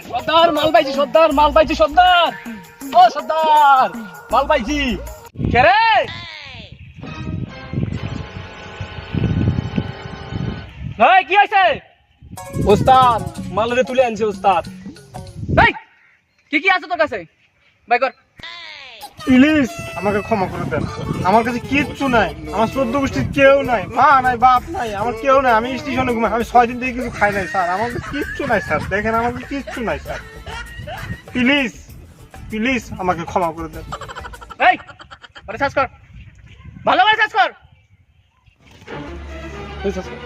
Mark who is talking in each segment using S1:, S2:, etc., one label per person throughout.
S1: সর্দার মাল পাইছি, সর্দার মাল পাইছি, সর্দার। ও সর্দার মাল পাইছি। কে রে? এই কি হইছে? ওস্তাদ মালরে তুলে আনছে ওস্তাদ। এই কি কি আছে তোর কাছে? বাই কর।
S2: প্লিজ আমাকে ক্ষমা করে দেন, আমার কাছে কিচ্ছু নাই, আমার 14 গোষ্ঠীর কেউ নাই, মা নাই, বাপ নাই, আমার কেউ নাই, আমি স্টেশনে ঘুমাই, আমি 6 দিন থেকে কিছু খাই নাই স্যার, আমার কাছে কিচ্ছু নাই স্যার, দেখেন আমার কাছে কিচ্ছু নাই স্যার, প্লিজ প্লিজ আমাকে ক্ষমা করে দেন।
S1: এই আরে সার্চ কর, ভালো করে সার্চ কর। এই সার্চ কর।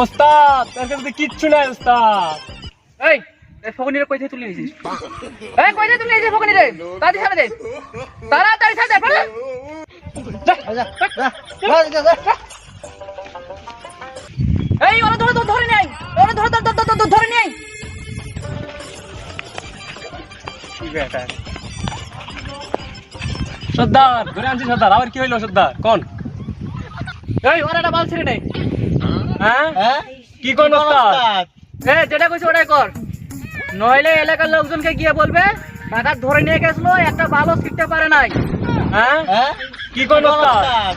S1: ওস্তাদ তোর কাছে কিচ্ছু নাই ওস্তাদ। এই এই ফকনিরে কই থেকে তুলে নিয়েছিস? এই কই থেকে তুলে নিয়েছিস ফকনিরে? তাড়াতাড়ি ছাড়ে দে, তাড়াতাড়ি ছাড়ে দে, পড়ে এই ওরা ধরে ধরে নেই, ওরা ধরে ধরে নেই। কি ব্যাটা সর্দার ধরে আনছি সর্দার। আবার কি হইলো সর্দার কোন? এই ওরা একটা বাল ছেড়ে নেই। হ্যাঁ কি কোন ওস্তাদ? এই যেটা কইছ ওটাই কর, নইলে এলাকার লোকজনকে গিয়ে বলবে টাকা ধরে নিয়ে গেছিল, একটা বালও শিখতে পারে নাই। হ্যাঁ কি কোন ওস্তাদ?